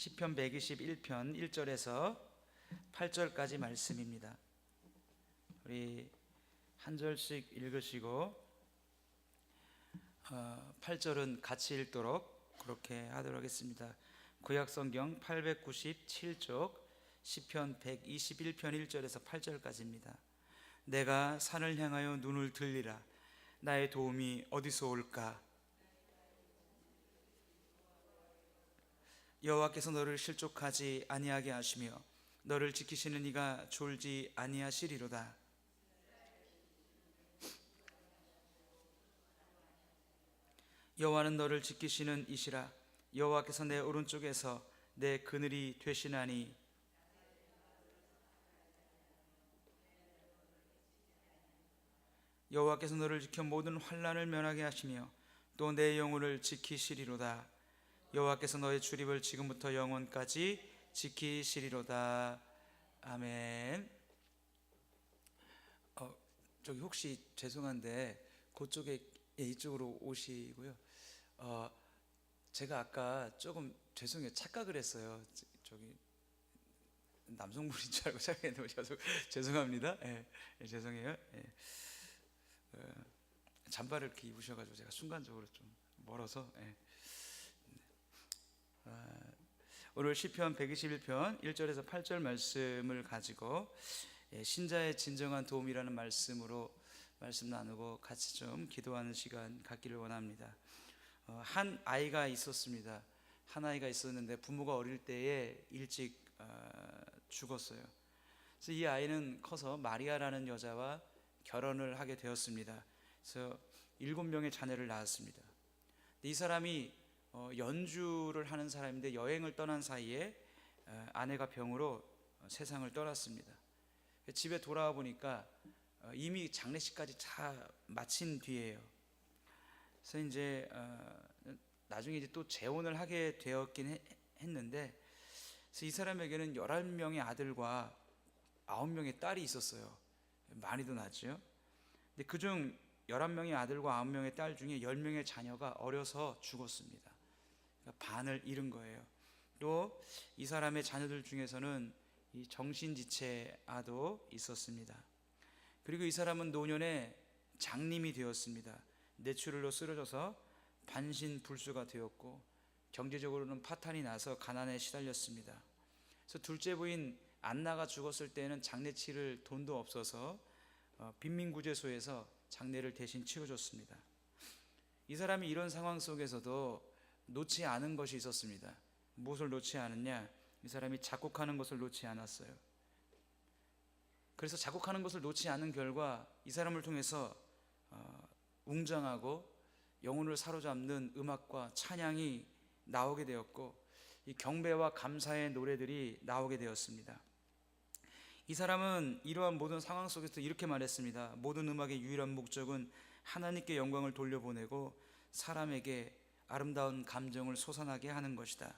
시편 121편 1절에서 8절까지 말씀입니다. 우리 한 절씩 읽으시고 8절은 같이 읽도록 그렇게 하도록 하겠습니다. 구약성경 897쪽 시편 121편 1절에서 8절까지입니다. 내가 산을 향하여 눈을 들리라. 나의 도움이 어디서 올까? 여호와께서 너를 실족하지 아니하게 하시며 너를 지키시는 이가 졸지 아니하시리로다. 여호와는 너를 지키시는 이시라. 여호와께서 내 오른쪽에서 내 그늘이 되시나니 여호와께서 너를 지켜 모든 환난을 면하게 하시며 또 내 영혼을 지키시리로다. 여호와께서 너의 출입을 지금부터 영원까지 지키시리로다. 아멘. 저기 혹시 죄송한데 그쪽에 이쪽으로 오시고요. 제가 아까 조금 죄송해요. 착각을 했어요. 저기 남성분인 줄 알고 착각했는데 죄송합니다. 예, 죄송해요. 예. 잠바를 이렇게 입으셔가지고 제가 순간적으로 좀 멀어서. 예. 오늘 시편 121편 1절에서 8절 말씀을 가지고 신자의 진정한 도움이라는 말씀으로 말씀 나누고 같이 좀 기도하는 시간 갖기를 원합니다. 한 아이가 있었습니다. 한 아이가 있었는데 부모가 어릴 때에 일찍 죽었어요. 그래서 이 아이는 커서 마리아라는 여자와 결혼을 하게 되었습니다. 그래서 7명의 자녀를 낳았습니다. 이 사람이 연주를 하는 사람인데 여행을 떠난 사이에 아내가 병으로 세상을 떠났습니다. 집에 돌아와 보니까 이미 장례식까지 다 마친 뒤에요. 그래서 이제 나중에 이제 또 재혼을 하게 되었긴 했는데, 그래서 이 사람에게는 11명의 아들과 9명의 딸이 있었어요. 많이도 낳았죠. 근데 그중 11명의 아들과 9명의 딸 중에 10명의 자녀가 어려서 죽었습니다. 그러니까 반을 잃은 거예요. 또 이 사람의 자녀들 중에서는 이 정신지체아도 있었습니다. 그리고 이 사람은 노년에 장님이 되었습니다. 뇌출혈로 쓰러져서 반신불수가 되었고 경제적으로는 파탄이 나서 가난에 시달렸습니다. 그래서 둘째 부인 안나가 죽었을 때는 장례 치를 돈도 없어서 빈민구제소에서 장례를 대신 치러줬습니다. 이 사람이 이런 상황 속에서도 놓지 않은 것이 있었습니다. 무엇을 놓지 않았냐? 이 사람이 작곡하는 것을 놓지 않았어요. 그래서 작곡하는 것을 놓지 않은 결과 이 사람을 통해서 웅장하고 영혼을 사로잡는 음악과 찬양이 나오게 되었고 이 경배와 감사의 노래들이 나오게 되었습니다. 이 사람은 이러한 모든 상황 속에서 이렇게 말했습니다. 모든 음악의 유일한 목적은 하나님께 영광을 돌려보내고 사람에게 아름다운 감정을 솟아나게 하는 것이다.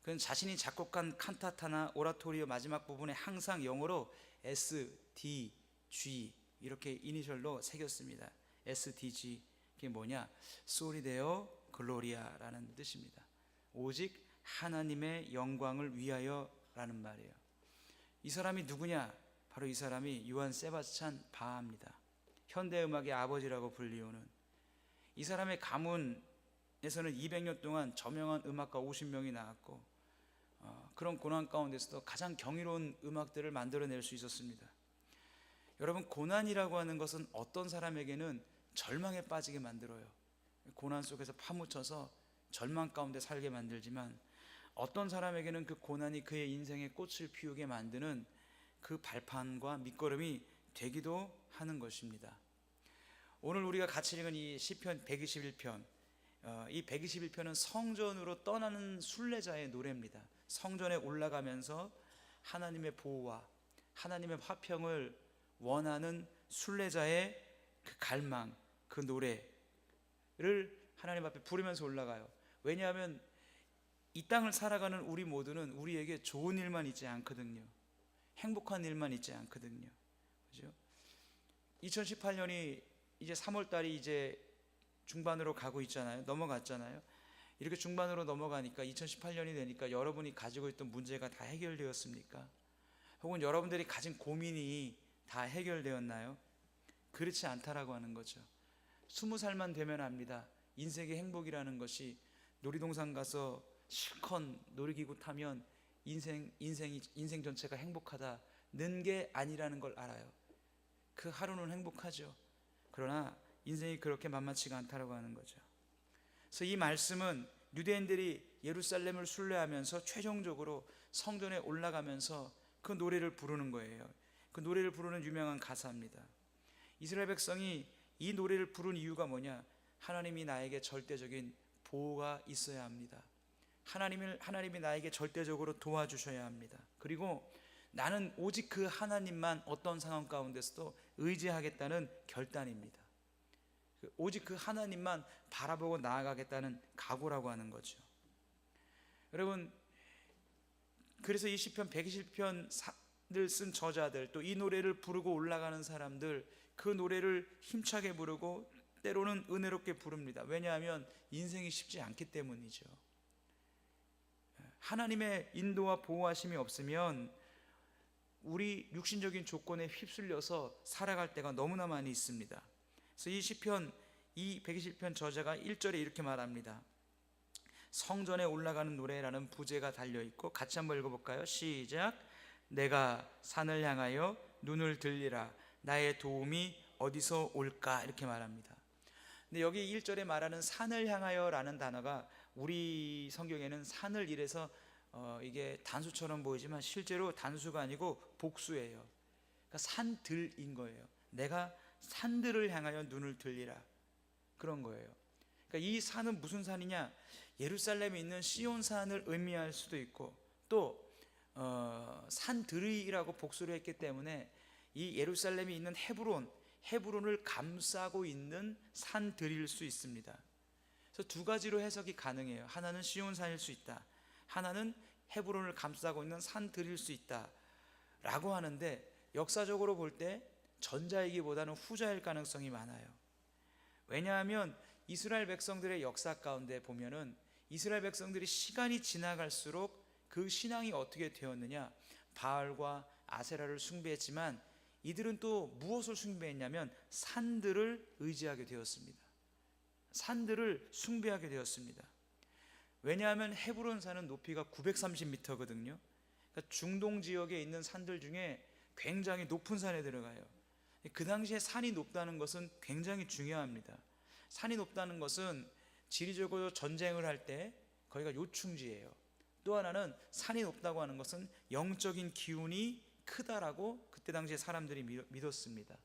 그는 자신이 작곡한 칸타타나 오라토리오 마지막 부분에 항상 영어로 SDG 이렇게 이니셜로 새겼습니다. SDG 그게 뭐냐? 소리 데오 글로리아라는 뜻입니다. 오직 하나님의 영광을 위하여 라는 말이에요. 이 사람이 누구냐? 바로 이 사람이 요한 세바스찬 바하입니다. 현대음악의 아버지라고 불리우는 이 사람의 가문에서는 200년 동안 저명한 음악가 50명이 나왔고 그런 고난 가운데서도 가장 경이로운 음악들을 만들어낼 수 있었습니다. 여러분, 고난이라고 하는 것은 어떤 사람에게는 절망에 빠지게 만들어요. 고난 속에서 파묻혀서 절망 가운데 살게 만들지만 어떤 사람에게는 그 고난이 그의 인생의 꽃을 피우게 만드는 그 발판과 밑거름이 되기도 하는 것입니다. 오늘 우리가 같이 읽은 이 시편 121편, 이 121편은 성전으로 떠나는 순례자의 노래입니다. 성전에 올라가면서 하나님의 보호와 하나님의 화평을 원하는 순례자의 그 갈망, 그 노래를 하나님 앞에 부르면서 올라가요. 왜냐하면 이 땅을 살아가는 우리 모두는 우리에게 좋은 일만 있지 않거든요. 행복한 일만 있지 않거든요. 그죠? 2018년이 이제 3월달이 이제 중반으로 가고 있잖아요. 넘어갔잖아요. 이렇게 중반으로 넘어가니까 2018년이 되니까 여러분이 가지고 있던 문제가 다 해결되었습니까? 혹은 여러분들이 가진 고민이 다 해결되었나요? 그렇지 않다라고 하는 거죠. 20살만 되면 압니다. 인생의 행복이라는 것이 놀이동산 가서 실컷 놀이기구 타면 인생 전체가 행복하다는 게 아니라는 걸 알아요. 그 하루는 행복하죠. 그러나 인생이 그렇게 만만치가 않다라고 하는 거죠. 그래서 이 말씀은 유대인들이 예루살렘을 순례하면서 최종적으로 성전에 올라가면서 그 노래를 부르는 거예요. 그 노래를 부르는 유명한 가사입니다. 이스라엘 백성이 이 노래를 부른 이유가 뭐냐? 하나님이 나에게 절대적인 보호가 있어야 합니다. 하나님이 나에게 절대적으로 도와주셔야 합니다. 그리고 나는 오직 그 하나님만 어떤 상황 가운데서도 의지하겠다는 결단입니다. 오직 그 하나님만 바라보고 나아가겠다는 각오라고 하는 거죠. 여러분, 그래서 이 시편 120편을 쓴 저자들, 또 이 노래를 부르고 올라가는 사람들, 그 노래를 힘차게 부르고 때로는 은혜롭게 부릅니다. 왜냐하면 인생이 쉽지 않기 때문이죠. 하나님의 인도와 보호하심이 없으면 우리 육신적인 조건에 휩쓸려서 살아갈 때가 너무나 많이 있습니다. 그래서 이 시편, 이 120편 저자가 1절에 이렇게 말합니다. 성전에 올라가는 노래라는 부제가 달려있고, 같이 한번 읽어볼까요? 시작. 내가 산을 향하여 눈을 들리라. 나의 도움이 어디서 올까? 이렇게 말합니다. 근데 여기 1절에 말하는 산을 향하여 라는 단어가 우리 성경에는 산을 이래서 이게 단수처럼 보이지만 실제로 단수가 아니고 복수예요. 그러니까 산들인 거예요. 내가 산들을 향하여 눈을 들리라, 그런 거예요. 그러니까 이 산은 무슨 산이냐? 예루살렘에 있는 시온산을 의미할 수도 있고, 또 산들이라고 복수를 했기 때문에 이 예루살렘에 있는 헤브론을 감싸고 있는 산들일 수 있습니다. 그래서 두 가지로 해석이 가능해요. 하나는 시온산일 수 있다, 하나는 헤브론을 감싸고 있는 산들일 수 있다 라고 하는데, 역사적으로 볼 때 전자이기보다는 후자일 가능성이 많아요. 왜냐하면 이스라엘 백성들의 역사 가운데 보면은 이스라엘 백성들이 시간이 지나갈수록 그 신앙이 어떻게 되었느냐? 바알과 아세라를 숭배했지만 이들은 또 무엇을 숭배했냐면 산들을 의지하게 되었습니다. 산들을 숭배하게 되었습니다. 왜냐하면 헤브론 산은 높이가 930m거든요. 그러니까 중동 지역에 있는 산들 중에 굉장히 높은 산에 들어가요. 그 당시에 산이 높다는 것은 굉장히 중요합니다. 산이 높다는 것은 지리적으로 전쟁을 할 때 거기가 요충지예요. 또 하나는 산이 높다고 하는 것은 영적인 기운이 크다라고 그때 당시에 사람들이 믿었습니다.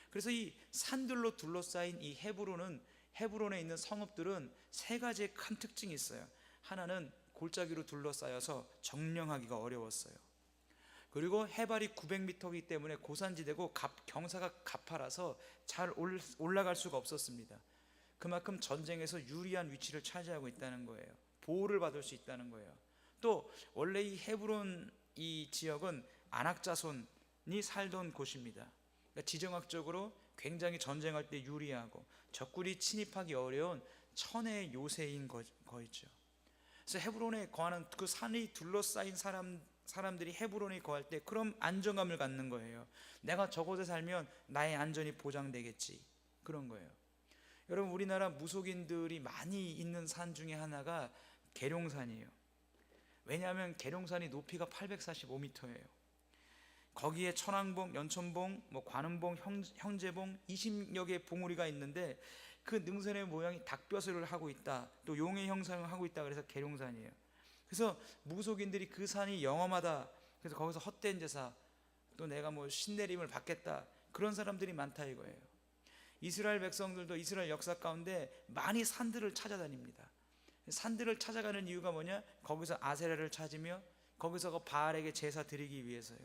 그래서 이 산들로 둘러싸인 이 헤브론에 있는 성읍들은 세 가지의 큰 특징이 있어요. 하나는 골짜기로 둘러싸여서 정령하기가 어려웠어요. 그리고 해발이 900m이기 때문에 고산지대고 경사가 가파라서 잘 올라갈 수가 없었습니다. 그만큼 전쟁에서 유리한 위치를 차지하고 있다는 거예요. 보호를 받을 수 있다는 거예요. 또 원래 이 헤브론 이 지역은 안악자손이 살던 곳입니다. 그러니까 지정학적으로 굉장히 전쟁할 때 유리하고 적군이 침입하기 어려운 천의 요새인 거있죠. 그래서 헤브론에 거하는 그 산이 둘러싸인 사람들이 헤브론에 거할 때 그럼 안정감을 갖는 거예요. 내가 저곳에 살면 나의 안전이 보장되겠지, 그런 거예요. 여러분, 우리나라 무속인들이 많이 있는 산 중에 하나가 계룡산이에요. 왜냐하면 계룡산이 높이가 845m예요. 거기에 천왕봉, 연천봉, 관음봉, 형제봉 20여 개의 봉우리가 있는데 그 능선의 모양이 닭벼슬을 하고 있다, 또 용의 형상을 하고 있다, 그래서 계룡산이에요. 그래서 무속인들이 그 산이 영험하다, 그래서 거기서 헛된 제사, 또 내가 신내림을 받겠다, 그런 사람들이 많다 이거예요. 이스라엘 백성들도 이스라엘 역사 가운데 많이 산들을 찾아다닙니다. 산들을 찾아가는 이유가 뭐냐? 거기서 아세라를 찾으며 거기서 그 바알에게 제사 드리기 위해서요.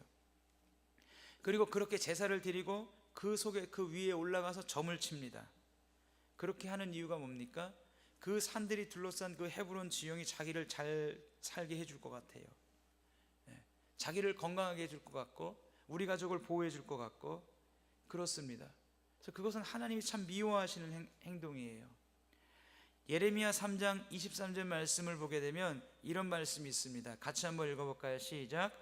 그리고 그렇게 제사를 드리고 그 위에 올라가서 점을 칩니다. 그렇게 하는 이유가 뭡니까? 그 산들이 둘러싼 그 헤브론 지형이 자기를 잘 살게 해줄 것 같아요. 자기를 건강하게 해줄 것 같고 우리 가족을 보호해 줄 것 같고 그렇습니다. 그래서 그것은 하나님이 참 미워하시는 행동이에요. 예레미야 3장 23절 말씀을 보게 되면 이런 말씀이 있습니다. 같이 한번 읽어볼까요? 시작.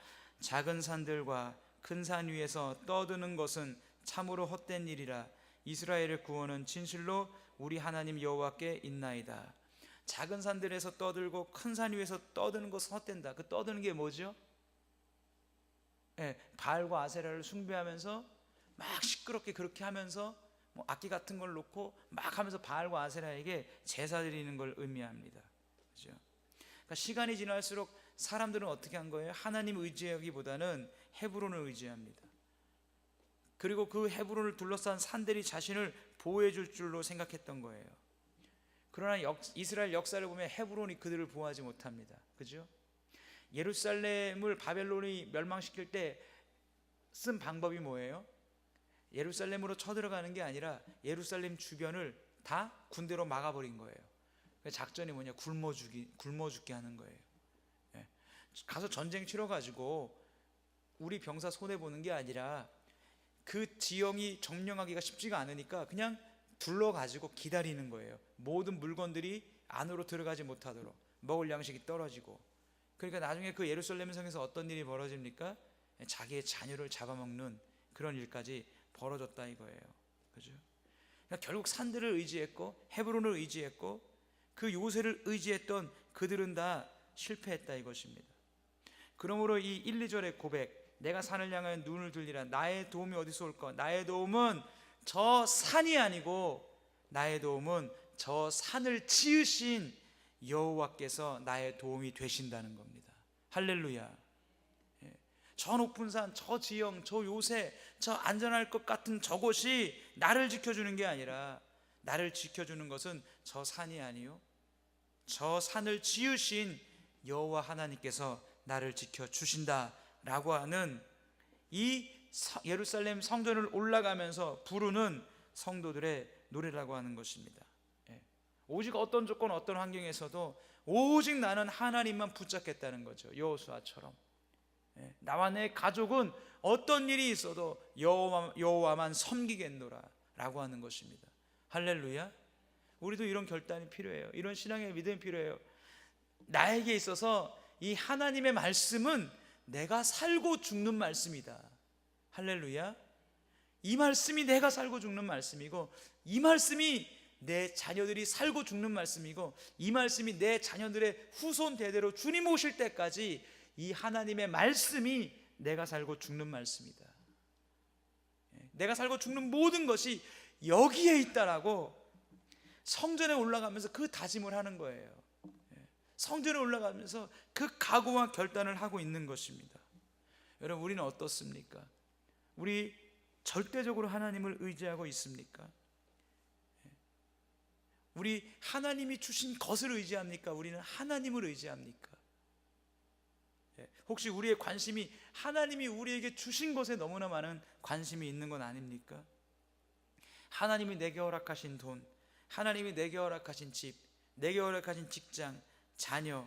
작은 산들과 큰 산 위에서 떠드는 것은 참으로 헛된 일이라. 이스라엘의 구원은 진실로 우리 하나님 여호와께 있나이다. 작은 산들에서 떠들고 큰 산 위에서 떠드는 것은 헛된다. 그 떠드는 게 뭐죠? 바알과 아세라를 숭배하면서 막 시끄럽게 그렇게 하면서 뭐 악기 같은 걸 놓고 막 하면서 바알과 아세라에게 제사 드리는 걸 의미합니다. 그렇죠? 그러니까 시간이 지날수록 사람들은 어떻게 한 거예요? 하나님 의지하기보다는 헤브론을 의지합니다. 그리고 그 헤브론을 둘러싼 산들이 자신을 보호해 줄 줄로 생각했던 거예요. 그러나 이스라엘 역사를 보면 헤브론이 그들을 보호하지 못합니다. 그죠? 예루살렘을 바벨론이 멸망시킬 때 쓴 방법이 뭐예요? 예루살렘으로 쳐들어가는 게 아니라 예루살렘 주변을 다 군대로 막아버린 거예요. 작전이 뭐냐? 굶어 죽게 하는 거예요. 가서 전쟁 치러가지고 우리 병사 손해보는 게 아니라 그 지형이 점령하기가 쉽지가 않으니까 그냥 둘러가지고 기다리는 거예요. 모든 물건들이 안으로 들어가지 못하도록, 먹을 양식이 떨어지고. 그러니까 나중에 그 예루살렘 성에서 어떤 일이 벌어집니까? 자기의 자녀를 잡아먹는 그런 일까지 벌어졌다 이거예요. 그죠? 그러니까 결국 산들을 의지했고 헤브론을 의지했고 그 요새를 의지했던 그들은 다 실패했다 이것입니다. 그러므로 이 1, 2절의 고백, 내가 산을 향하여 눈을 들리라. 나의 도움이 어디서 올까? 나의 도움은 저 산이 아니고 나의 도움은 저 산을 지으신 여호와께서 나의 도움이 되신다는 겁니다. 할렐루야. 저 높은 산, 저 지형, 저 요새, 저 안전할 것 같은 저곳이 나를 지켜주는 게 아니라 나를 지켜주는 것은 저 산이 아니요 저 산을 지으신 여호와 하나님께서 나를 지켜주신다라고 하는 이 예루살렘 성전을 올라가면서 부르는 성도들의 노래라고 하는 것입니다. 오직 어떤 조건 어떤 환경에서도 오직 나는 하나님만 붙잡겠다는 거죠. 여호수아처럼 나와 내 가족은 어떤 일이 있어도 여호와만 섬기겠노라 라고 하는 것입니다. 할렐루야. 우리도 이런 결단이 필요해요. 이런 신앙의 믿음이 필요해요. 나에게 있어서 이 하나님의 말씀은 내가 살고 죽는 말씀이다. 할렐루야. 이 말씀이 내가 살고 죽는 말씀이고 이 말씀이 내 자녀들이 살고 죽는 말씀이고 이 말씀이 내 자녀들의 후손 대대로 주님 오실 때까지 이 하나님의 말씀이 내가 살고 죽는 말씀이다. 내가 살고 죽는 모든 것이 여기에 있다라고 성전에 올라가면서 그 다짐을 하는 거예요. 성전에 올라가면서 그 각오와 결단을 하고 있는 것입니다. 여러분, 우리는 어떻습니까? 우리 절대적으로 하나님을 의지하고 있습니까? 우리 하나님이 주신 것을 의지합니까? 우리는 하나님을 의지합니까? 혹시 우리의 관심이 하나님이 우리에게 주신 것에 너무나 많은 관심이 있는 건 아닙니까? 하나님이 내게 허락하신 돈, 하나님이 내게 허락하신 집, 내게 허락하신 직장, 자녀,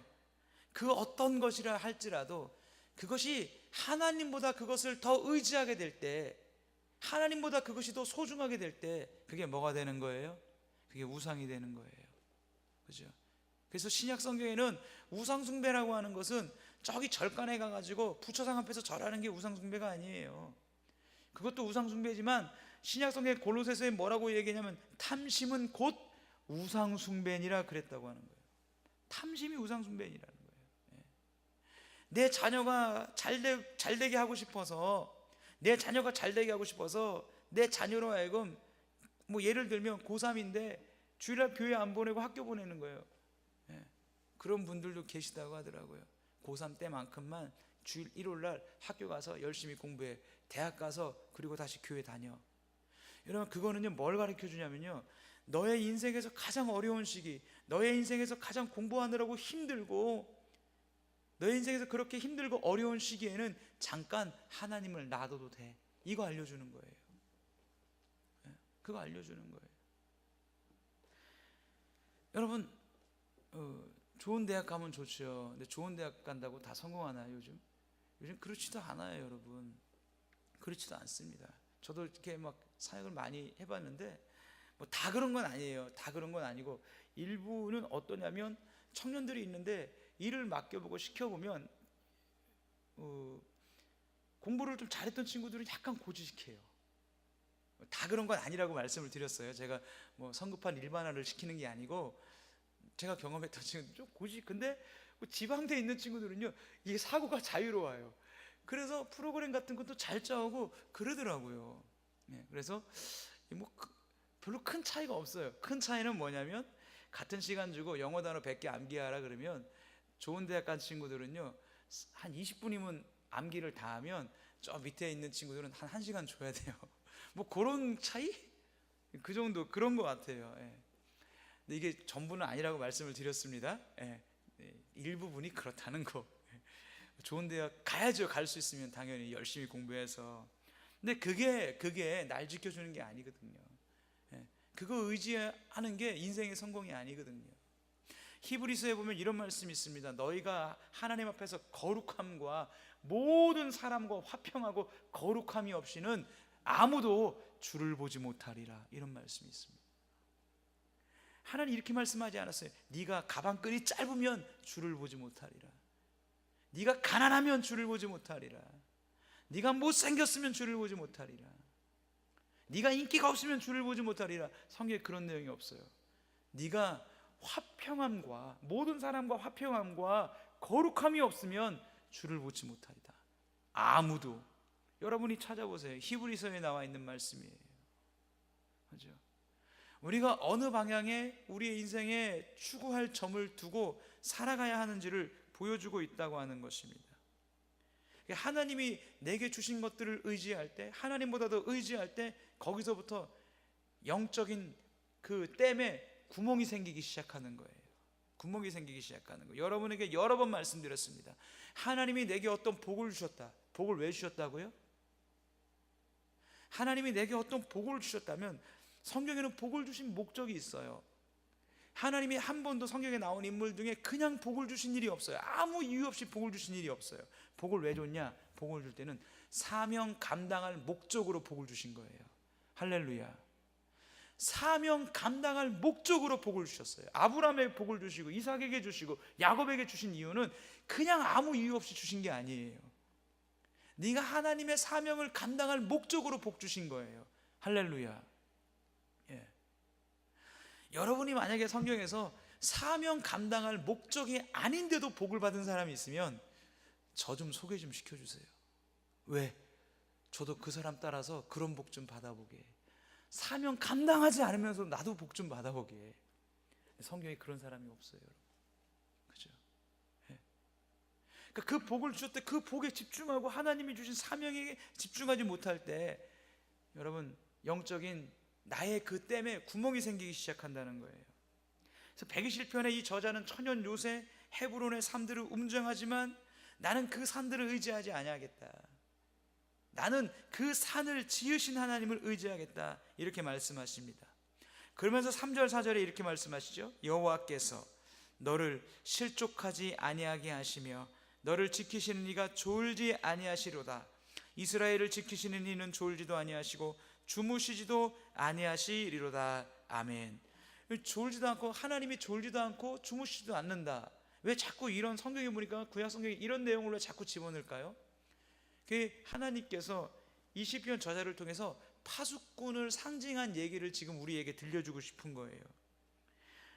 그 어떤 것이라 할지라도 그것이 하나님보다 그것을 더 의지하게 될 때, 하나님보다 그것이 더 소중하게 될 때 그게 뭐가 되는 거예요? 그게 우상이 되는 거예요. 그죠? 그래서 신약 성경에는 우상 숭배라고 하는 것은 저기 절간에 가가지고 부처상 앞에서 절하는 게 우상 숭배가 아니에요. 그것도 우상 숭배지만 신약 성경 골로새서에 뭐라고 얘기하냐면 탐심은 곧 우상 숭배니라 그랬다고 하는 거예요. 탐심이 우상 숭배니라는 거예요. 내 자녀가 잘되게 하고 싶어서, 내 자녀가 잘되게 하고 싶어서 내 자녀로 하여금 뭐 예를 들면 고3인데 주일날 교회 안 보내고 학교 보내는 거예요. 그런 분들도 계시다고 하더라고요. 고3 때만큼만 주일 일요일날 학교 가서 열심히 공부해, 대학 가서 그리고 다시 교회 다녀. 여러분, 그거는요 뭘 가르쳐 주냐면요, 너의 인생에서 가장 어려운 시기, 너의 인생에서 가장 공부하느라고 힘들고, 너의 인생에서 그렇게 힘들고 어려운 시기에는 잠깐 하나님을 놔둬도 돼. 이거 알려주는 거예요. 그거 알려주는 거예요. 여러분, 좋은 대학 가면 좋죠. 근데 좋은 대학 간다고 다 성공하나요? 요즘 그렇지도 않아요. 여러분, 그렇지도 않습니다. 저도 이렇게 막 사역을 많이 해봤는데 뭐 다 그런 건 아니에요. 다 그런 건 아니고 일부는 어떠냐면 청년들이 있는데 일을 맡겨보고 시켜보면 공부를 좀 잘했던 친구들은 약간 고지식해요. 다 그런 건 아니라고 말씀을 드렸어요. 제가 뭐 성급한 일반화를 시키는 게 아니고 제가 경험했던 친구들 좀 고지식. 근데 지방대에 있는 친구들은요, 이게 사고가 자유로워요. 그래서 프로그램 같은 것도 잘 짜오고 그러더라고요. 그래서 뭐 별로 큰 차이가 없어요. 큰 차이는 뭐냐면 같은 시간 주고 영어 단어 100개 암기하라 그러면 좋은 대학 간 친구들은요 한 20분이면 암기를 다 하면 저 밑에 있는 친구들은 한 1시간 줘야 돼요. 뭐 그런 차이? 그 정도 그런 것 같아요. 근데 이게 전부는 아니라고 말씀을 드렸습니다. 일부분이 그렇다는 거. 좋은 대학 가야죠. 갈 수 있으면 당연히 열심히 공부해서. 근데 그게 날 지켜주는 게 아니거든요. 그거 의지하는 게 인생의 성공이 아니거든요. 히브리서에 보면 이런 말씀이 있습니다. 너희가 하나님 앞에서 거룩함과 모든 사람과 화평하고 거룩함이 없이는 아무도 주를 보지 못하리라. 이런 말씀이 있습니다. 하나님 이렇게 말씀하지 않았어요. 네가 가방끈이 짧으면 주를 보지 못하리라. 네가 가난하면 주를 보지 못하리라. 네가 못생겼으면 주를 보지 못하리라. 네가 인기가 없으면 주를 보지 못하리라. 성경에 그런 내용이 없어요. 네가 화평함과 모든 사람과 화평함과 거룩함이 없으면 주를 보지 못하리다. 아무도. 여러분이 찾아보세요. 히브리서에 나와 있는 말씀이에요. 그렇죠? 우리가 어느 방향에 우리의 인생에 추구할 점을 두고 살아가야 하는지를 보여주고 있다고 하는 것입니다. 하나님이 내게 주신 것들을 의지할 때, 하나님보다 더 의지할 때 거기서부터 영적인 그 댐에 구멍이 생기기 시작하는 거예요. 구멍이 생기기 시작하는 거예요. 여러분에게 여러 번 말씀드렸습니다. 하나님이 내게 어떤 복을 주셨다. 복을 왜 주셨다고요? 하나님이 내게 어떤 복을 주셨다면 성경에는 복을 주신 목적이 있어요. 하나님이 한 번도 성경에 나온 인물 중에 그냥 복을 주신 일이 없어요. 아무 이유 없이 복을 주신 일이 없어요. 복을 왜 줬냐? 복을 줄 때는 사명 감당할 목적으로 복을 주신 거예요. 할렐루야. 사명 감당할 목적으로 복을 주셨어요. 아브라함에게 복을 주시고 이삭에게 주시고 야곱에게 주신 이유는 그냥 아무 이유 없이 주신 게 아니에요. 네가 하나님의 사명을 감당할 목적으로 복 주신 거예요. 할렐루야. 여러분이 만약에 성경에서 사명 감당할 목적이 아닌데도 복을 받은 사람이 있으면 저 좀 소개 좀 시켜주세요. 왜? 저도 그 사람 따라서 그런 복 좀 받아보게. 사명 감당하지 않으면서 나도 복 좀 받아보게. 성경에 그런 사람이 없어요. 그죠? 그러니까 그 복을 주실 때 그 복에 집중하고 하나님이 주신 사명에 집중하지 못할 때 여러분 영적인 나의 그 댐에 구멍이 생기기 시작한다는 거예요. 그래서 121편의 이 저자는 천연 요새 헤브론의 산들을 음정하지만 나는 그 산들을 의지하지 아니하겠다. 나는 그 산을 지으신 하나님을 의지하겠다. 이렇게 말씀하십니다. 그러면서 3절 4절에 이렇게 말씀하시죠. 여호와께서 너를 실족하지 아니하게 하시며 너를 지키시는 이가 졸지 아니하시로다. 이스라엘을 지키시는 이는 졸지도 아니하시고 주무시지도 아니하시리로다. 아멘. 졸지도 않고 하나님이 졸지도 않고 주무시지도 않는다. 왜 자꾸 이런 성경에 보니까 구약 성경에 이런 내용을 왜 자꾸 집어넣을까요? 그 하나님께서 이 시편 저자를 통해서 파수꾼을 상징한 얘기를 지금 우리에게 들려주고 싶은 거예요.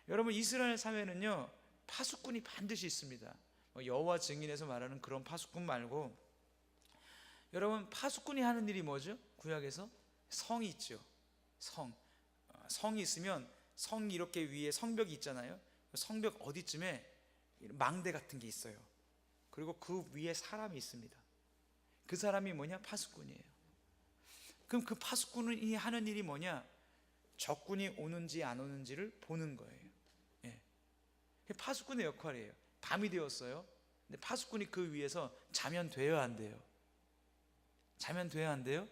여러분 이스라엘 사회는요 파수꾼이 반드시 있습니다. 여호와 증인에서 말하는 그런 파수꾼 말고 여러분 파수꾼이 하는 일이 뭐죠? 구약에서 성이 있죠. 성이 있으면 성 이렇게 위에 성벽이 있잖아요. 성벽 어디쯤에 망대 같은 게 있어요. 그리고 그 위에 사람이 있습니다. 그 사람이 뭐냐? 파수꾼이에요. 그럼 그 파수꾼이 하는 일이 뭐냐? 적군이 오는지 안 오는지를 보는 거예요. 파수꾼의 역할이에요. 밤이 되었어요. 근데 파수꾼이 그 위에서 자면 돼요, 안 돼요? 자면 돼요, 안 돼요?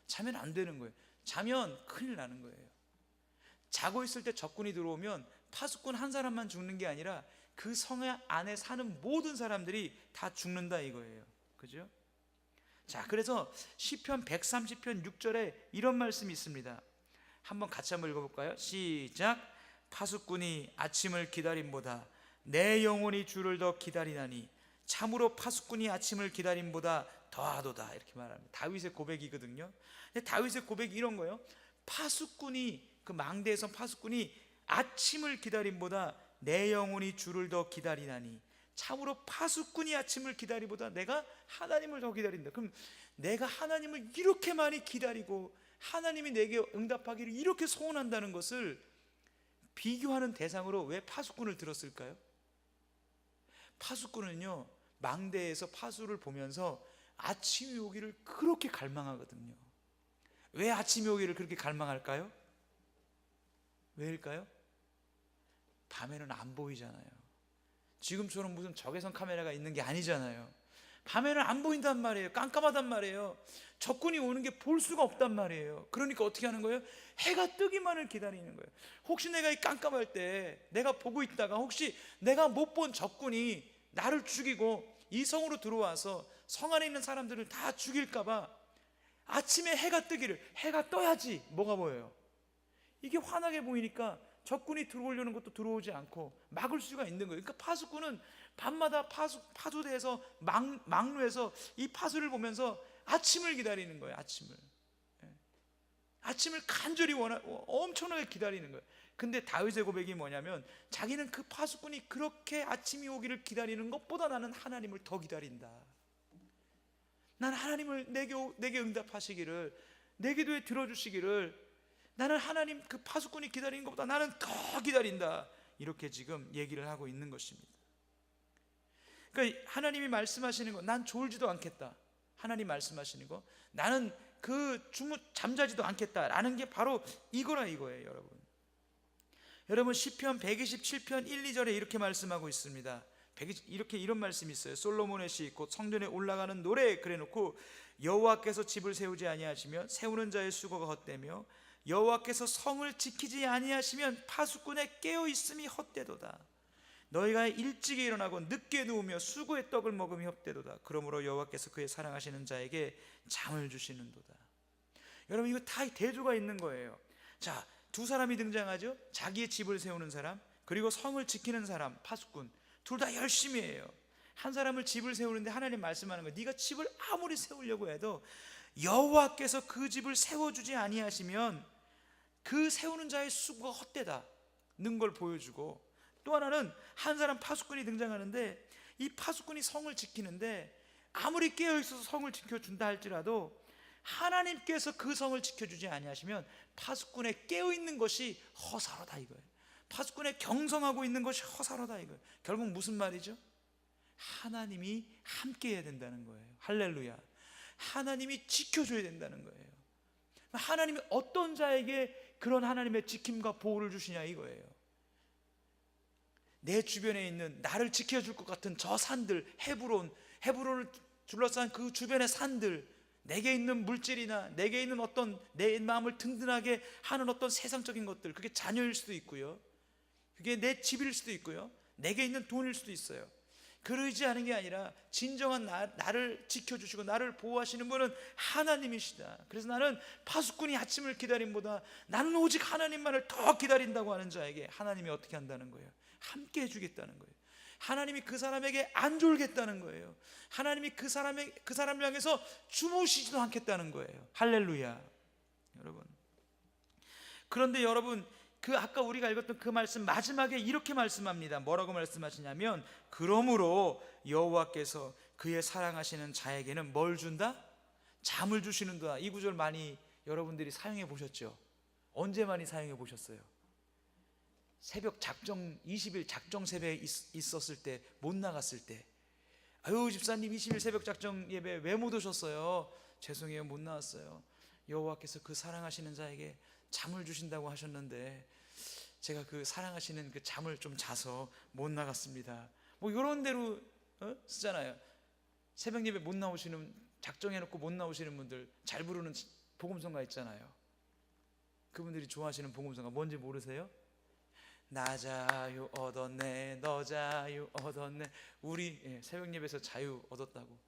자면 안 되는 거예요. 자면 큰일 나는 거예요. 자고 있을 때 적군이 들어오면 파수꾼 한 사람만 죽는 게 아니라 그 성 안에 사는 모든 사람들이 다 죽는다 이거예요. 그죠? 자, 그래서 시편 130편 6절에 이런 말씀이 있습니다. 한번 같이 한번 읽어볼까요? 시작. 파수꾼이 아침을 기다림보다 내 영혼이 주를 더 기다리나니 참으로 파수꾼이 아침을 기다림보다 더하도다. 이렇게 말합니다. 다윗의 고백이거든요. 근데 다윗의 고백이 이런 거예요. 파수꾼이, 그 망대에서 파수꾼이 아침을 기다림보다 내 영혼이 주를 더 기다리나니 참으로 파수꾼이 아침을 기다리보다 내가 하나님을 더 기다린다. 그럼 내가 하나님을 이렇게 많이 기다리고 하나님이 내게 응답하기를 이렇게 소원한다는 것을 비교하는 대상으로 왜 파수꾼을 들었을까요? 파수꾼은요, 망대에서 파수를 보면서 아침이 오기를 그렇게 갈망하거든요. 왜 아침이 오기를 그렇게 갈망할까요? 왜일까요? 밤에는 안 보이잖아요. 지금처럼 무슨 적외선 카메라가 있는 게 아니잖아요. 밤에는 안 보인단 말이에요. 깜깜하단 말이에요. 적군이 오는 게 볼 수가 없단 말이에요. 그러니까 어떻게 하는 거예요? 해가 뜨기만을 기다리는 거예요. 혹시 내가 이 깜깜할 때 내가 보고 있다가 혹시 내가 못 본 적군이 나를 죽이고 이 성으로 들어와서 성 안에 있는 사람들을 다 죽일까봐 아침에 해가 뜨기를, 해가 떠야지 뭐가 보여요? 이게 환하게 보이니까 적군이 들어오려는 것도 들어오지 않고 막을 수가 있는 거예요. 그러니까 파수꾼은 밤마다 파수대에서 막루에서 이 파수를 보면서 아침을 기다리는 거예요. 아침을 간절히 엄청나게 기다리는 거예요. 근데 다윗의 고백이 뭐냐면 자기는 그 파수꾼이 그렇게 아침이 오기를 기다리는 것보다 나는 하나님을 더 기다린다. 난 하나님을 내게 응답하시기를, 내 기도에 들어주시기를, 나는 하나님 그 파수꾼이 기다리는 것보다 나는 더 기다린다. 이렇게 지금 얘기를 하고 있는 것입니다. 그러니까 하나님이 말씀하시는 거, 난 졸지도 않겠다. 하나님 말씀하시는 거, 나는 잠자지도 않겠다라는 게 바로 이거라 이거예요, 여러분. 여러분 시편 127편 1, 2절에 이렇게 말씀하고 있습니다. 이런 말씀이 있어요. 솔로몬의 시 곧 성전에 올라가는 노래 그래놓고 여호와께서 집을 세우지 아니하시면 세우는 자의 수고가 헛되며 여호와께서 성을 지키지 아니하시면 파수꾼의 깨어 있음이 헛되도다. 너희가 일찍이 일어나고 늦게 누우며 수고의 떡을 먹음이 헛되도다. 그러므로 여호와께서 그의 사랑하시는 자에게 잠을 주시는도다. 여러분 이거 다 대조가 있는 거예요. 자, 두 사람이 등장하죠. 자기의 집을 세우는 사람, 그리고 성을 지키는 사람, 파수꾼. 둘 다 열심히 해요. 한 사람을 집을 세우는데 하나님 말씀하는 거예요. 네가 집을 아무리 세우려고 해도 여호와께서 그 집을 세워주지 아니하시면 그 세우는 자의 수고가 헛되다는 걸 보여주고, 또 하나는 한 사람 파수꾼이 등장하는데 이 파수꾼이 성을 지키는데 아무리 깨어있어서 성을 지켜준다 할지라도 하나님께서 그 성을 지켜주지 아니하시면 파수꾼의 깨어있는 것이 허사로다 이거예요. 파수꾼의 경성하고 있는 것이 허사로다 이거예요. 결국 무슨 말이죠? 하나님이 함께 해야 된다는 거예요. 할렐루야. 하나님이 지켜줘야 된다는 거예요. 하나님이 어떤 자에게 그런 하나님의 지킴과 보호를 주시냐 이거예요. 내 주변에 있는 나를 지켜줄 것 같은 저 산들, 헤브론을 둘러싼 그 주변의 산들, 내게 있는 물질이나 내게 있는 어떤 내 마음을 든든하게 하는 어떤 세상적인 것들, 그게 자녀일 수도 있고요, 그게 내 집일 수도 있고요, 내게 있는 돈일 수도 있어요. 그러지 않은 게 아니라 진정한 나를 지켜주시고 나를 보호하시는 분은 하나님이시다. 그래서 나는 파수꾼이 아침을 기다림보다 나는 오직 하나님만을 더 기다린다고 하는 자에게 하나님이 어떻게 한다는 거예요? 함께 해주겠다는 거예요. 하나님이 그 사람에게 안 졸겠다는 거예요. 하나님이 그 사람을 향해서 주무시지도 않겠다는 거예요. 할렐루야. 여러분, 그런데 여러분, 아까 우리가 읽었던 그 말씀 마지막에 이렇게 말씀합니다. 뭐라고 말씀하시냐면, 그러므로 여호와께서 그의 사랑하시는 자에게는 뭘 준다? 잠을 주시는도다. 이 구절 많이 여러분들이 사용해 보셨죠? 언제 많이 사용해 보셨어요? 새벽 작정 20일 작정 새벽에 있었을 때, 못 나갔을 때, 아유 집사님 20일 새벽 작정 예배 왜 못 오셨어요? 죄송해요, 못 나왔어요. 여호와께서 그 사랑하시는 자에게 잠을 주신다고 하셨는데 제가 그 사랑하시는 그 잠을 좀 자서 못 나갔습니다. 뭐 이런 대로 쓰잖아요. 새벽 예배 못 나오시는, 작정해놓고 못 나오시는 분들, 잘 부르는 복음성가 있잖아요. 그분들이 좋아하시는 복음성가 뭔지 모르세요? 나 자유 얻었네, 너 자유 얻었네. 우리 새벽 예배에서 자유 얻었다고.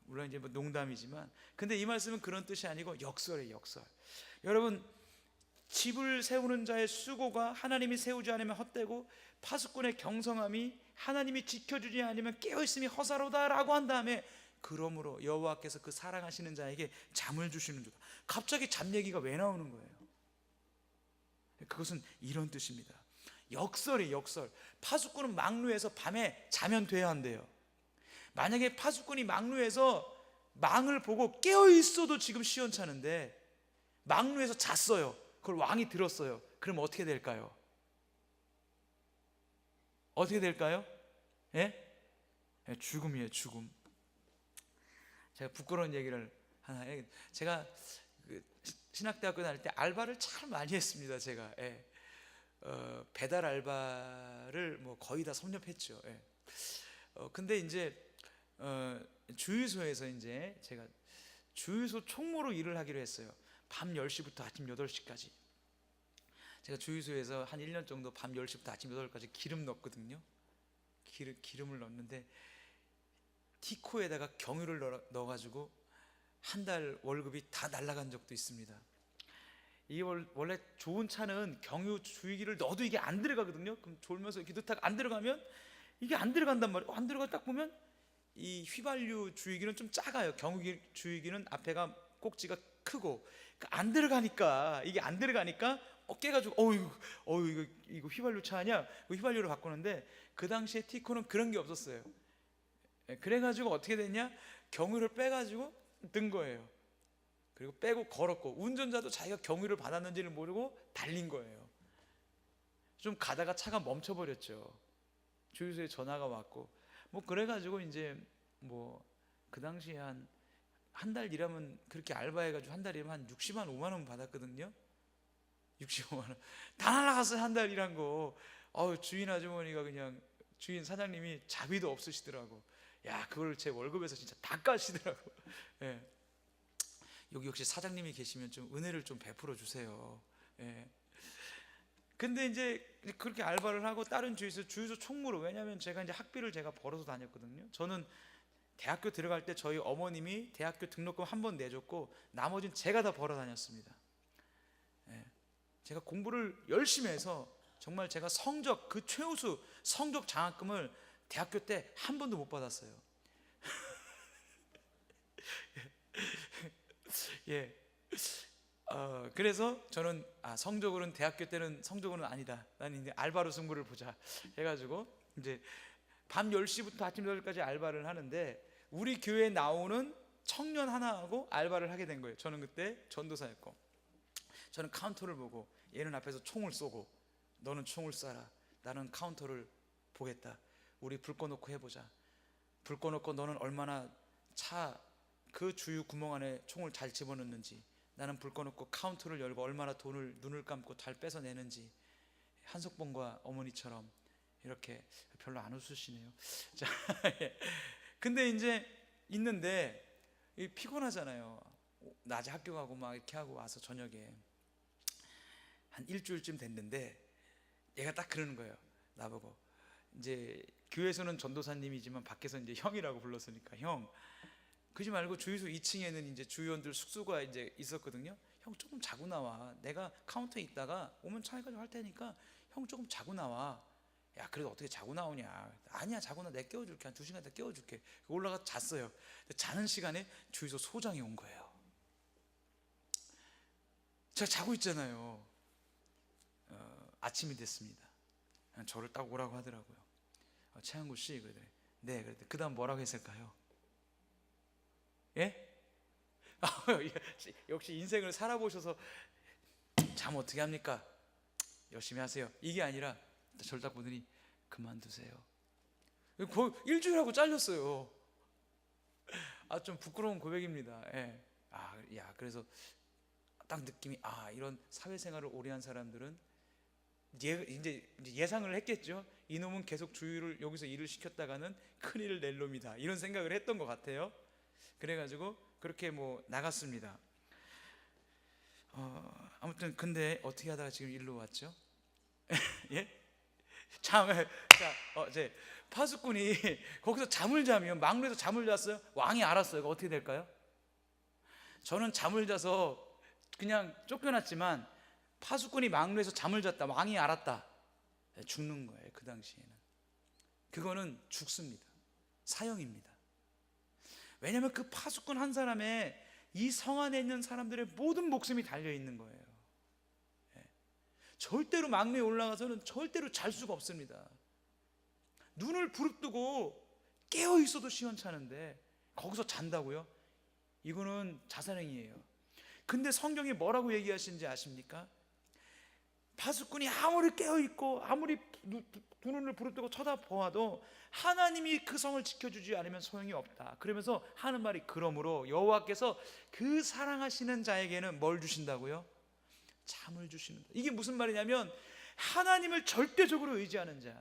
물론 이제 뭐 농담이지만, 근데 이 말씀은 그런 뜻이 아니고 역설이에요, 역설. 여러분, 집을 세우는 자의 수고가 하나님이 세우지 않으면 헛되고 파수꾼의 경성함이 하나님이 지켜주지 않으면 깨어있음이 허사로다라고 한 다음에 그러므로 여호와께서 그 사랑하시는 자에게 잠을 주시는 주다. 갑자기 잠 얘기가 왜 나오는 거예요? 그것은 이런 뜻입니다. 역설이 역설. 파수꾼은 망루에서 밤에 자면 돼야 한대요. 만약에 파수꾼이 망루에서 망을 보고 깨어있어도 지금 시원찮은데 망루에서 잤어요. 그걸 왕이 들었어요. 그럼 어떻게 될까요? 어떻게 될까요? 예? 죽음이에요, 죽음. 제가 부끄러운 얘기를 하나 해. 제가 신학대학교 다닐 때 알바를 참 많이 했습니다. 제가 배달 알바를 뭐 거의 다 섭렵했죠. 근데 이제 주유소에서 이제 제가 주유소 총무로 일을 하기로 했어요. 밤 10시부터 아침 8시까지. 제가 주유소에서 한 1년 정도 밤 10시부터 아침 8시까지 기름 넣었거든요. 기름을 넣었는데 티코에다가 경유를 넣어가지고 한 달 월급이 다 날아간 적도 있습니다. 이 원래 좋은 차는 경유 주유기를 넣어도 이게 안 들어가거든요. 그럼 졸면서 이렇게 넣다가 안 들어가면 이게 안 들어간단 말이에요. 안 들어가 딱 보면 이 휘발유 주유기는 좀 작아요. 경유 주유기는 앞에가 꼭지가 크고 안 들어가니까 이게 안 들어가니까 깨가지고 이거 휘발유 차 아니야? 휘발유로 바꾸는데 그 당시에 티코는 그런 게 없었어요. 그래가지고 어떻게 됐냐? 경유를 빼가지고 든 거예요. 그리고 빼고 걸었고 운전자도 자기가 경유를 받았는지를 모르고 달린 거예요. 좀 가다가 차가 멈춰버렸죠. 주유소에 전화가 왔고 뭐 그래가지고 이제 뭐 그 당시에 한 달 일하면 그렇게 알바해가지고 한 달 일하면 한 60만 5만 원 받았거든요. 65만 원 다 날라갔어요. 한 달 일한 거. 주인 아주머니가 그냥 주인 사장님이 자비도 없으시더라고. 야, 그걸 제 월급에서 진짜 다 까시더라고. 예. 여기 혹시 사장님이 계시면 좀 은혜를 좀 베풀어 주세요. 예. 근데 이제 그렇게 알바를 하고 다른 주유소 총무로, 왜냐하면 제가 이제 학비를 제가 벌어서 다녔거든요. 저는 대학교 들어갈 때 저희 어머님이 대학교 등록금 한 번 내줬고 나머지는 제가 다 벌어 다녔습니다. 예. 제가 공부를 열심히 해서 정말 제가 성적 그 최우수 성적 장학금을 대학교 때 한 번도 못 받았어요. 예. 그래서 저는 성적으로는 대학교 때는 성적으로는 아니다. 나는 이제 알바로 승부를 보자 해가지고 이제 밤 10시부터 아침 8시까지 알바를 하는데 우리 교회에 나오는 청년 하나하고 알바를 하게 된 거예요. 저는 그때 전도사였고 저는 카운터를 보고 얘는 앞에서 총을 쏘고 너는 총을 쏴라. 나는 카운터를 보겠다. 우리 불 꺼놓고 해보자. 불 꺼놓고 너는 얼마나 차 그 주유 구멍 안에 총을 잘 집어넣는지, 나는 불 꺼놓고 카운터를 열고 얼마나 돈을 눈을 감고 잘 뺏어내는지. 한석봉과 어머니처럼 이렇게. 별로 안 웃으시네요. 자, 근데 이제 있는데 피곤하잖아요. 낮에 학교 가고 막 이렇게 하고 와서 저녁에 한 일주일쯤 됐는데 얘가 딱 그러는 거예요. 나보고 이제 교회에서는 전도사님이지만 밖에서 이제 형이라고 불렀으니까, 형, 그러지 말고 주유소 2층에는 이제 주유원들 숙소가 이제 있었거든요. 형 조금 자고 나와. 내가 카운터에 있다가 오면 차 해가지고 할 테니까 형 조금 자고 나와. 야, 그래도 어떻게 자고 나오냐. 아니야, 자고 나 내가 깨워줄게. 한 2시간 더 깨워줄게. 올라가서 잤어요. 자는 시간에 주유소 소장이 온 거예요. 제가 자고 있잖아요. 아침이 됐습니다. 저를 딱 오라고 하더라고요. 최한구 씨, 그러더니 네, 그랬더니 그 다음 뭐라고 했을까요? 예? 역시 인생을 살아보셔서 잠 어떻게 합니까? 열심히 하세요. 이게 아니라 저를 딱 보더니 그만두세요. 거의 일주일하고 잘렸어요. 좀 부끄러운 고백입니다. 예. 그래서 딱 느낌이, 이런 사회생활을 오래 한 사람들은 이제 예상을 했겠죠. 이놈은 계속 주유를 여기서 일을 시켰다가는 큰일을 낼 놈이다, 이런 생각을 했던 것 같아요. 그래가지고 그렇게 뭐 나갔습니다. 아무튼 근데 어떻게 하다가 지금 일로 왔죠? 예? 이제 파수꾼이 거기서 잠을 자면, 망루에서 잠을 잤어요. 왕이 알았어요. 이거 어떻게 될까요? 저는 잠을 자서 그냥 쫓겨났지만 파수꾼이 망루에서 잠을 잤다, 왕이 알았다, 죽는 거예요. 그 당시에는 그거는 죽습니다. 사형입니다. 왜냐하면 그 파수꾼 한 사람의 이 성 안에 있는 사람들의 모든 목숨이 달려 있는 거예요. 절대로 망루에 올라가서는 절대로 잘 수가 없습니다. 눈을 부릅뜨고 깨어 있어도 시원찮은데 거기서 잔다고요? 이거는 자살행위예요. 근데 성경이 뭐라고 얘기하시는지 아십니까? 파수꾼이 아무리 깨어 있고 아무리 두 눈을 부릅뜨고 쳐다보아도 하나님이 그 성을 지켜주지 않으면 소용이 없다. 그러면서 하는 말이, 그러므로 여호와께서 그 사랑하시는 자에게는 뭘 주신다고요? 잠을 주시는다. 이게 무슨 말이냐면 하나님을 절대적으로 의지하는 자,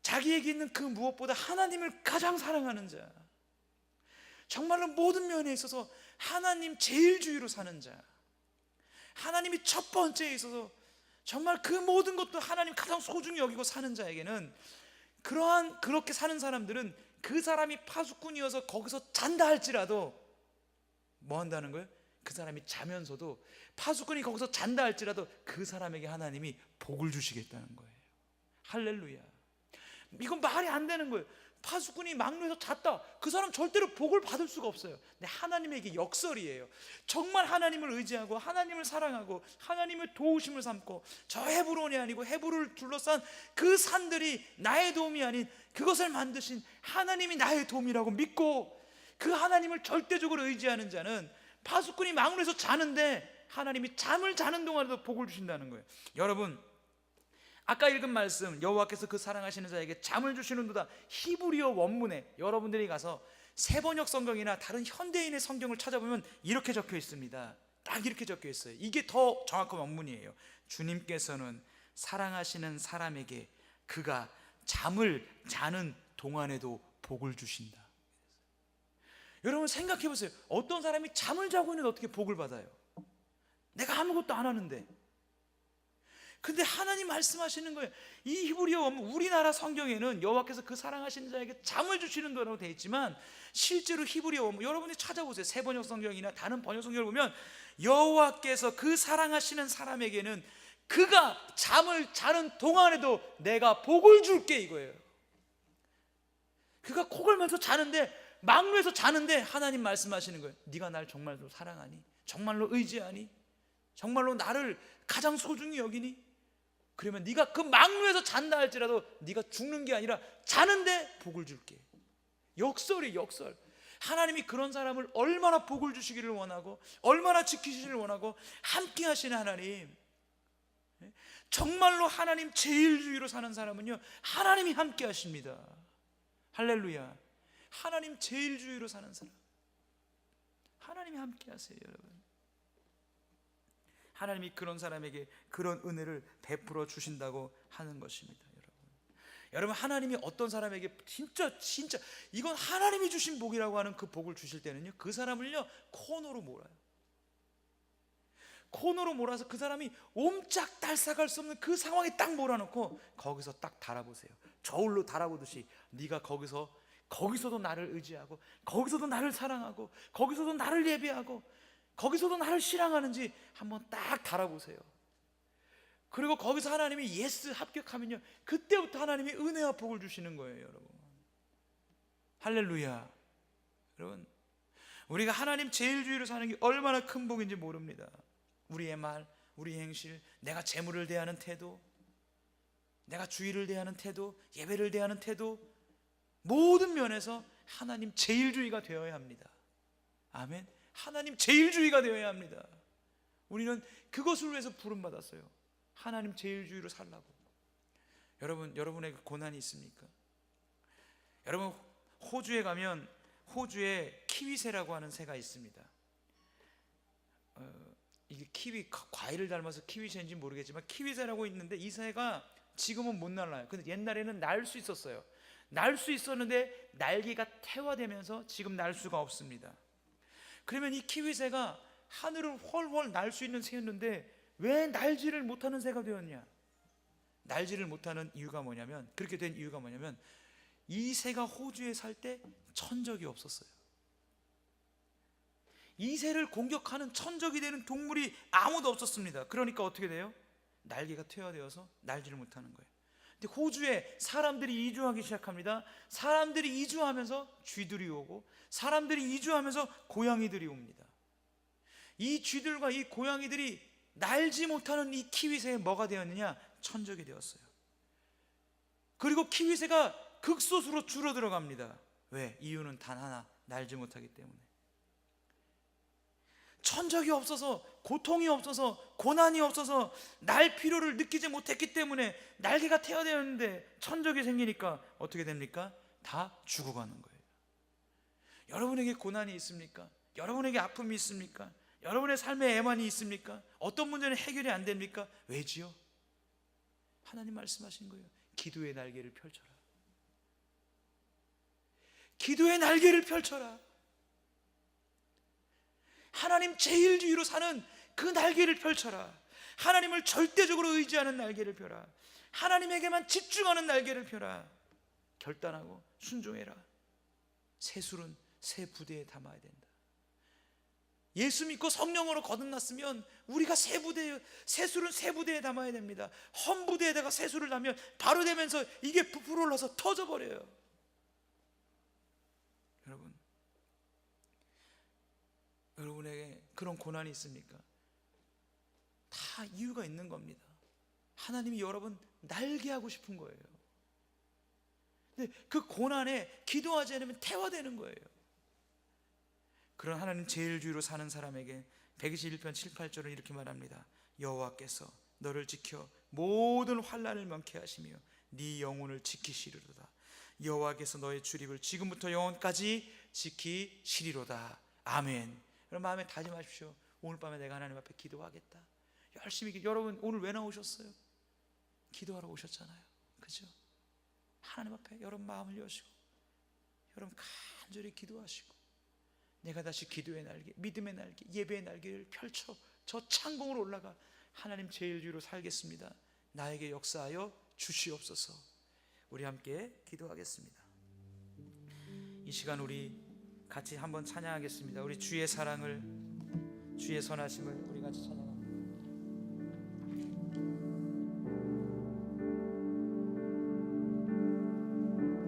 자기에게 있는 그 무엇보다 하나님을 가장 사랑하는 자, 정말로 모든 면에 있어서 하나님 제일주의로 사는 자, 하나님이 첫 번째에 있어서 정말 그 모든 것도 하나님 가장 소중히 여기고 사는 자에게는, 그렇게 사는 사람들은 그 사람이 파수꾼이어서 거기서 잔다 할지라도 뭐 한다는 거예요? 그 사람이 자면서도, 파수꾼이 거기서 잔다 할지라도 그 사람에게 하나님이 복을 주시겠다는 거예요. 할렐루야. 이건 말이 안 되는 거예요. 파수꾼이 망루에서 잤다, 그 사람 절대로 복을 받을 수가 없어요. 근데 하나님에게 역설이에요. 정말 하나님을 의지하고 하나님을 사랑하고 하나님의 도우심을 삼고, 저 헤브론이 아니고 헤브론을 둘러싼 그 산들이 나의 도움이 아닌 그것을 만드신 하나님이 나의 도움이라고 믿고 그 하나님을 절대적으로 의지하는 자는, 파수꾼이 망루에서 자는데 하나님이 잠을 자는 동안에도 복을 주신다는 거예요. 여러분, 아까 읽은 말씀, 여호와께서 그 사랑하시는 자에게 잠을 주시는도다, 히브리어 원문에 여러분들이 가서 세번역 성경이나 다른 현대인의 성경을 찾아보면 이렇게 적혀 있습니다. 딱 이렇게 적혀 있어요. 이게 더 정확한 원문이에요. 주님께서는 사랑하시는 사람에게 그가 잠을 자는 동안에도 복을 주신다. 여러분 생각해 보세요. 어떤 사람이 잠을 자고 있는데 어떻게 복을 받아요? 내가 아무것도 안 하는데. 근데 하나님 말씀하시는 거예요. 이 히브리어 원문, 우리나라 성경에는 여호와께서 그 사랑하시는 자에게 잠을 주시는 거라고 되어 있지만, 실제로 히브리어 원문 여러분이 찾아보세요. 세번역 성경이나 다른 번역 성경을 보면 여호와께서 그 사랑하시는 사람에게는 그가 잠을 자는 동안에도 내가 복을 줄게, 이거예요. 그가 코 골면서 자는데, 망루에서 자는데 하나님 말씀하시는 거예요. 네가 날 정말로 사랑하니? 정말로 의지하니? 정말로 나를 가장 소중히 여기니? 그러면 네가 그 망루에서 잔다 할지라도 네가 죽는 게 아니라 자는데 복을 줄게. 역설이 역설. 하나님이 그런 사람을 얼마나 복을 주시기를 원하고 얼마나 지키시기를 원하고 함께 하시는 하나님, 정말로 하나님 제일주의로 사는 사람은요 하나님이 함께 하십니다. 할렐루야. 하나님 제일주의로 사는 사람, 하나님이 함께 하세요. 여러분, 하나님이 그런 사람에게 그런 은혜를 베풀어 주신다고 하는 것입니다. 여러분, 하나님이 어떤 사람에게 진짜 이건 하나님이 주신 복이라고 하는 그 복을 주실 때는요, 그 사람을요 코너로 몰아요. 코너로 몰아서 그 사람이 옴짝달싹할 수 없는 그 상황에 딱 몰아놓고 거기서 딱 달아보세요. 저울로 달아보듯이 네가 거기서도 나를 의지하고 거기서도 나를 사랑하고 거기서도 나를 예배하고 거기서도 나를 실랑하는지 한번 딱 달아보세요. 그리고 거기서 하나님이 예스 합격하면요, 그때부터 하나님이 은혜와 복을 주시는 거예요. 여러분, 할렐루야. 여러분, 우리가 하나님 제일주의로 사는 게 얼마나 큰 복인지 모릅니다. 우리의 말, 우리 행실, 내가 재물을 대하는 태도, 내가 주의를 대하는 태도, 예배를 대하는 태도, 모든 면에서 하나님 제일주의가 되어야 합니다. 아멘. 하나님 제일주의가 되어야 합니다. 우리는 그것을 위해서 부름받았어요. 하나님 제일주의로 살라고. 여러분에게 고난이 있습니까? 여러분, 호주에 가면 호주에 키위새라고 하는 새가 있습니다. 이게 키위 과일을 닮아서 키위새인지 모르겠지만 키위새라고 있는데, 이 새가 지금은 못 날아요. 근데 옛날에는 날 수 있었어요. 날 수 있었는데 날개가 태화되면서 지금 날 수가 없습니다. 그러면 이 키위새가 하늘을 훨훨 날 수 있는 새였는데 왜 날지를 못하는 새가 되었냐? 날지를 못하는 이유가 뭐냐면, 그렇게 된 이유가 뭐냐면, 이 새가 호주에 살 때 천적이 없었어요. 이새를 공격하는 천적이 되는 동물이 아무도 없었습니다. 그러니까 어떻게 돼요? 날개가 퇴화되어서 날지를 못하는 거예요. 근데 호주에 사람들이 이주하기 시작합니다. 사람들이 이주하면서 쥐들이 오고, 사람들이 이주하면서 고양이들이 옵니다. 이 쥐들과 이 고양이들이 날지 못하는 이 키위새에 뭐가 되었느냐? 천적이 되었어요. 그리고 키위새가 극소수로 줄어들어갑니다. 왜? 이유는 단 하나, 날지 못하기 때문에. 천적이 없어서, 고통이 없어서, 고난이 없어서 날 필요를 느끼지 못했기 때문에 날개가 퇴화되었는데 천적이 생기니까 어떻게 됩니까? 다 죽어가는 거예요. 여러분에게 고난이 있습니까? 여러분에게 아픔이 있습니까? 여러분의 삶에 애만이 있습니까? 어떤 문제는 해결이 안 됩니까? 왜지요? 하나님 말씀하신 거예요. 기도의 날개를 펼쳐라. 기도의 날개를 펼쳐라. 하나님 제일주의로 사는 그 날개를 펼쳐라. 하나님을 절대적으로 의지하는 날개를 펴라. 하나님에게만 집중하는 날개를 펴라. 결단하고 순종해라. 새술은 새 부대에 담아야 된다. 예수 믿고 성령으로 거듭났으면 우리가 새술은 새 부대에 담아야 됩니다. 헌 부대에다가 새술을 담으면 바로 되면서 이게 부풀어 올라서 터져버려요. 여러분에게 그런 고난이 있습니까? 다 이유가 있는 겁니다. 하나님이 여러분 날게 하고 싶은 거예요. 근데 그 고난에 기도하지 않으면 태화되는 거예요. 그런 하나님 제일주의로 사는 사람에게 121편 7, 8절은 이렇게 말합니다. 여호와께서 너를 지켜 모든 환난을 면케 하시며 네 영혼을 지키시리로다. 여호와께서 너의 출입을 지금부터 영원까지 지키시리로다. 아멘. 여러분 마음에 다짐하십시오. 오늘 밤에 내가 하나님 앞에 기도하겠다. 열심히. 여러분 오늘 왜 나오셨어요? 기도하러 오셨잖아요. 그죠? 하나님 앞에 여러분 마음을 여시고 여러분 간절히 기도하시고 내가 다시 기도의 날개, 믿음의 날개, 예배의 날개를 펼쳐 저 창공으로 올라가 하나님 제일주의로 살겠습니다. 나에게 역사하여 주시옵소서. 우리 함께 기도하겠습니다. 이 시간 우리 같이 한번 찬양하겠습니다. 우리 주의 사랑을, 주의 선하심을 우리 같이 찬양하겠습니다.